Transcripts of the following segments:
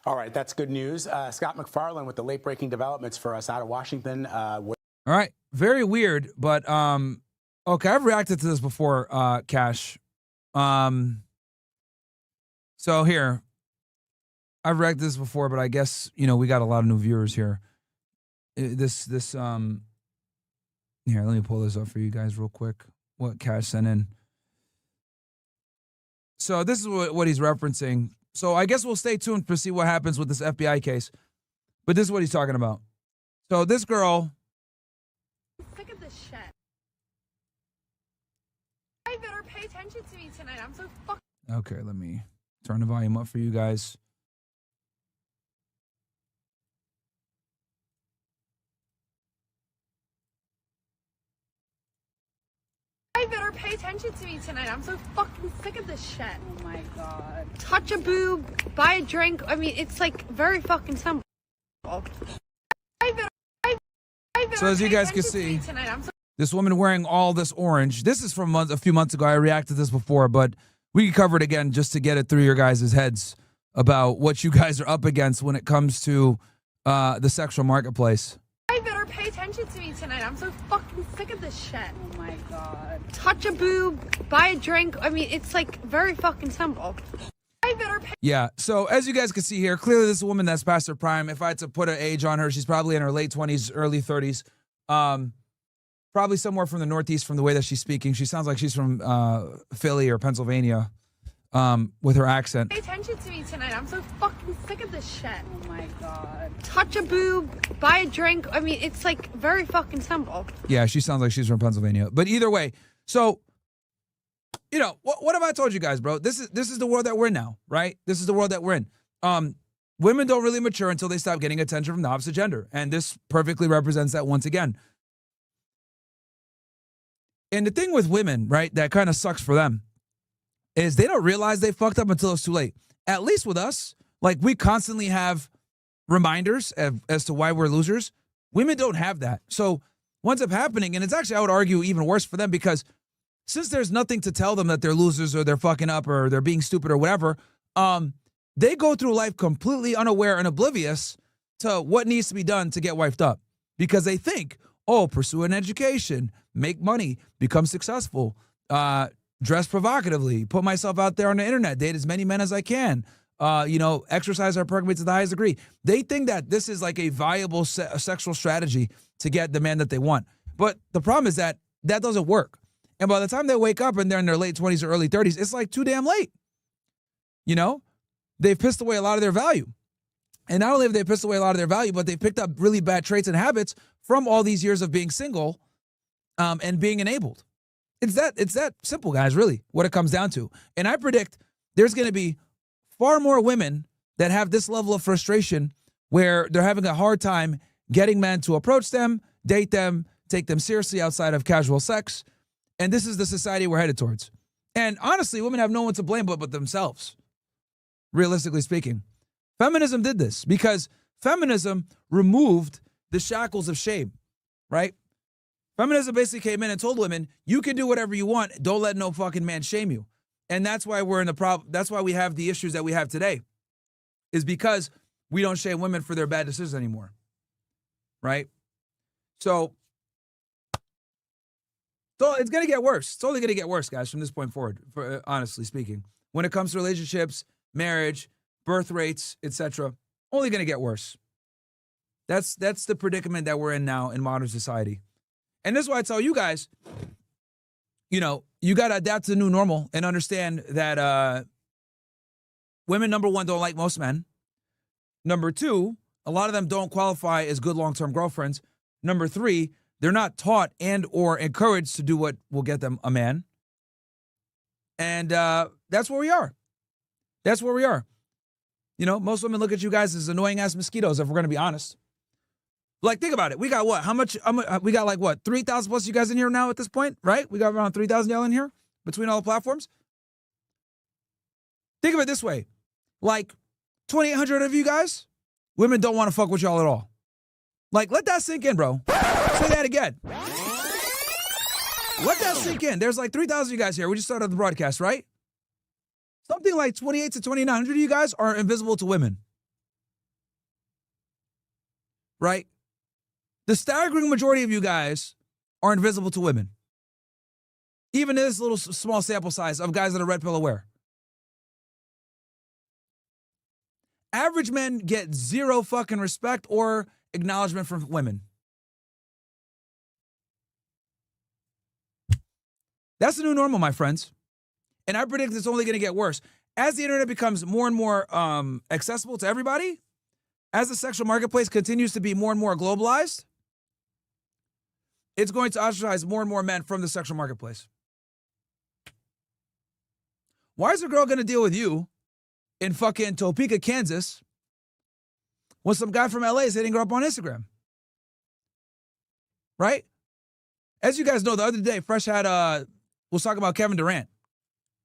All right, that's good news. Scott McFarland with the late-breaking developments for us out of Washington. All right, very weird, but okay, I've reacted to this before, Cash. So here, I've reacted to this before, but I guess we got a lot of new viewers here. Here, let me pull this up for you guys real quick. What Cash sent in. So this is what he's referencing. So I guess we'll stay tuned to see what happens with this FBI case. But this is what he's talking about. So this girl. I'm sick of this shit. I better pay attention to me tonight. I'm so fucking. Okay, let me turn the volume up for you guys. I better pay attention to me tonight. I'm so fucking sick of this shit. Oh my god. Touch a boob, buy a drink. I mean, it's like very fucking simple. So as you guys can see, this woman wearing all this orange. This is from a few months ago. I reacted to this before, but we can cover it again just to get it through your guys' heads about what you guys are up against when it comes to the sexual marketplace. I better pay attention to me tonight. I'm so fucking sick of this shit. Oh my god. Touch a boob, buy a drink. I mean, it's like very fucking simple. I better pay. Yeah, so as you guys can see here, clearly this is a woman that's past her prime. If I had to put an age on her, she's probably in her late 20s, early 30s. Probably somewhere from the Northeast from the way that she's speaking. She sounds like she's from Philly or Pennsylvania with her accent. Pay attention to me tonight. I'm so fucking sick of this shit. Oh my god. Touch a boob, buy a drink. I mean, it's like very fucking simple. Yeah, she sounds like she's from Pennsylvania. But either way, so what have I told you guys, bro? This is the world that we're in now, right? This is the world that we're in. Women don't really mature until they stop getting attention from the opposite gender. And this perfectly represents that once again. And the thing with women, right, that kind of sucks for them is they don't realize they fucked up until it's too late. At least with us, like we constantly have reminders as to why we're losers. Women don't have that. So what ends up happening, and it's actually, I would argue, even worse for them because since there's nothing to tell them that they're losers or they're fucking up or they're being stupid or whatever, they go through life completely unaware and oblivious to what needs to be done to get wifed up because they think, pursue an education, make money, become successful, dress provocatively, put myself out there on the internet, date as many men as I can, exercise our program to the highest degree. They think that this is like a viable sexual strategy to get the man that they want. But the problem is that doesn't work. And by the time they wake up and they're in their late 20s or early 30s, it's like too damn late. They've pissed away a lot of their value. And not only have they pissed away a lot of their value, but they've picked up really bad traits and habits from all these years of being single and being enabled. It's that simple, guys, really, what it comes down to. And I predict there's going to be far more women that have this level of frustration where they're having a hard time getting men to approach them, date them, take them seriously outside of casual sex. And this is the society we're headed towards. And honestly, women have no one to blame but themselves, realistically speaking. Feminism did this because feminism removed the shackles of shame, right? Feminism basically came in and told women, you can do whatever you want. Don't let no fucking man shame you. And that's why we're in the problem. That's why we have the issues that we have today is because we don't shame women for their bad decisions anymore, right? So it's going to get worse. It's only going to get worse, guys, from this point forward, honestly speaking. When it comes to relationships, marriage, birth rates, etc., only going to get worse. That's the predicament that we're in now in modern society. And this is why I tell you guys, you got to adapt to the new normal and understand that women, number one, don't like most men. Number two, a lot of them don't qualify as good long-term girlfriends. Number three, they're not taught and or encouraged to do what will get them a man. And that's where we are. That's where we are. Most women look at you guys as annoying-ass mosquitoes, if we're going to be honest. Like, think about it. We got what? How much? We got like what? 3,000 plus you guys in here now at this point, right? We got around 3,000 y'all in here between all the platforms. Think of it this way. Like, 2,800 of you guys, women don't want to fuck with y'all at all. Like, let that sink in, bro. Say that again. Let that sink in. There's like 3,000 of you guys here. We just started the broadcast, right? Something like 28 to 2,900 of you guys are invisible to women. right? The staggering majority of you guys are invisible to women. Even this little small sample size of guys that are red pill aware. Average men get zero fucking respect or acknowledgement from women. That's the new normal, my friends. And I predict it's only going to get worse. As the internet becomes more and more accessible to everybody, as the sexual marketplace continues to be more and more globalized, it's going to ostracize more and more men from the sexual marketplace. Why is a girl going to deal with you in fucking Topeka, Kansas, when some guy from LA is hitting her up on Instagram? Right? As you guys know, the other day, Fresh had was talking about Kevin Durant,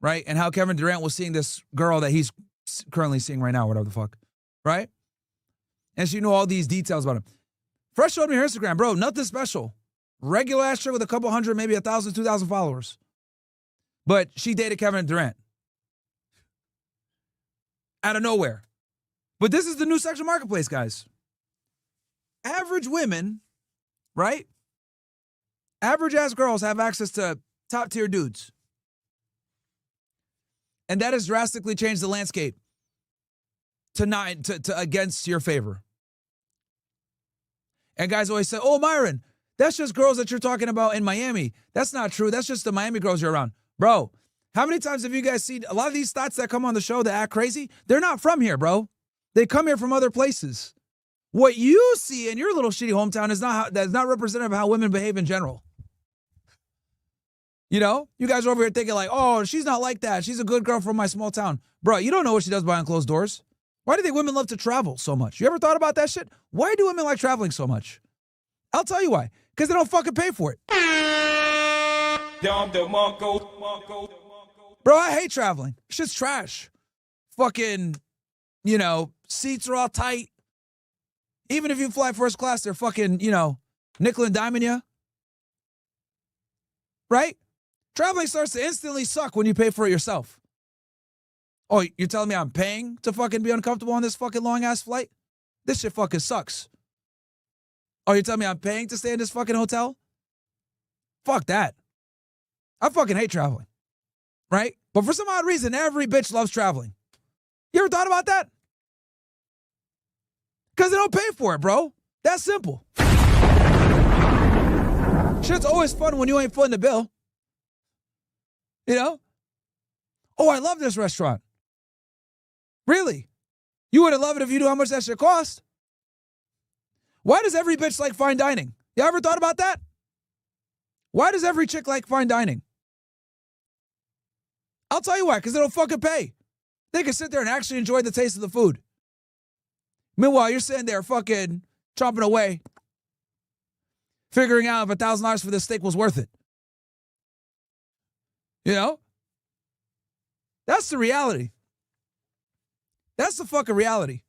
right? And how Kevin Durant was seeing this girl that he's currently seeing right now, whatever the fuck, right? And she knew all these details about him. Fresh showed me her Instagram, bro, nothing special. Regular ass chick with a couple hundred, maybe 1,000, 2,000 followers. But she dated Kevin Durant. Out of nowhere. But this is the new sexual marketplace, guys. Average women, right? Average ass girls have access to top tier dudes. And that has drastically changed the landscape to against your favor. And guys always say, oh, Myron, that's just girls that you're talking about in Miami. That's not true. That's just the Miami girls you're around. Bro, how many times have you guys seen a lot of these thoughts that come on the show that act crazy? They're not from here, bro. They come here from other places. What you see in your little shitty hometown is that's not representative of how women behave in general. You know, you guys are over here thinking like, oh, she's not like that. She's a good girl from my small town. Bro, you don't know what she does behind closed doors. Why do they women love to travel so much? You ever thought about that shit? Why do women like traveling so much? I'll tell you why. Because they don't fucking pay for it. Bro, I hate traveling. Shit's trash. Fucking, you know, seats are all tight. Even if you fly first class, they're fucking, you know, nickel and diming you. Right? Traveling starts to instantly suck when you pay for it yourself. Oh, you're telling me I'm paying to fucking be uncomfortable on this fucking long-ass flight? This shit fucking sucks. Oh, you're telling me I'm paying to stay in this fucking hotel? Fuck that. I fucking hate traveling. Right? But for some odd reason, every bitch loves traveling. You ever thought about that? Because they don't pay for it, bro. That's simple. Shit's always fun when you ain't footing the bill. You know? Oh, I love this restaurant. Really? You wouldn't love it if you knew how much that shit cost. Why does every bitch like fine dining? You ever thought about that? Why does every chick like fine dining? I'll tell you why, because they don't fucking pay. They can sit there and actually enjoy the taste of the food. Meanwhile, you're sitting there fucking chomping away, figuring out if $1,000 for this steak was worth it. You know? That's the reality. That's the fucking reality.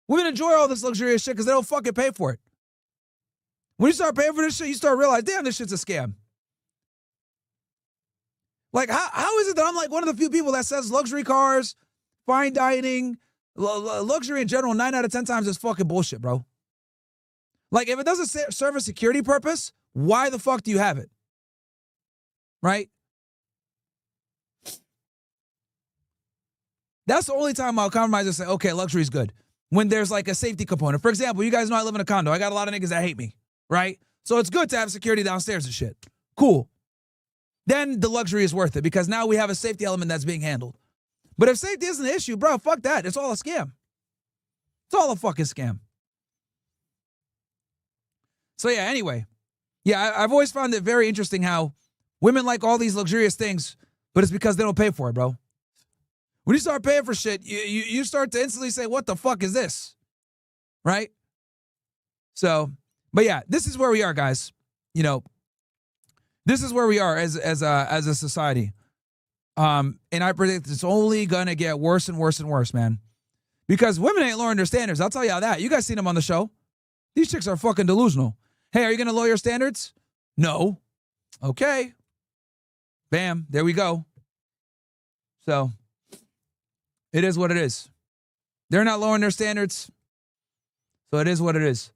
Women enjoy all this luxurious shit because they don't fucking pay for it. When you start paying for this shit, you start realizing, damn, this shit's a scam. Like, how is it that I'm like one of the few people that says luxury cars, fine dining, luxury in general, 9 out of 10 times is fucking bullshit, bro. Like, if it doesn't serve a security purpose, why the fuck do you have it? Right? That's the only time I'll compromise and say, okay, luxury is good. When there's like a safety component. For example, you guys know I live in a condo. I got a lot of niggas that hate me, right? So it's good to have security downstairs and shit. Cool. Then the luxury is worth it because now we have a safety element that's being handled. But if safety isn't an issue, bro, fuck that. It's all a scam. It's all a fucking scam. So yeah, anyway. Yeah, I've always found it very interesting how women like all these luxurious things, but it's because they don't pay for it, bro. When you start paying for shit, you start to instantly say, what the fuck is this? Right? So, but yeah, this is where we are, guys. You know, this is where we are as a society. And I predict it's only gonna get worse and worse and worse, man. Because women ain't lowering their standards. I'll tell you how that. You guys seen them on the show. These chicks are fucking delusional. Hey, are you gonna lower your standards? No. Okay. Bam. There we go. So, it is what it is. They're not lowering their standards. So it is what it is.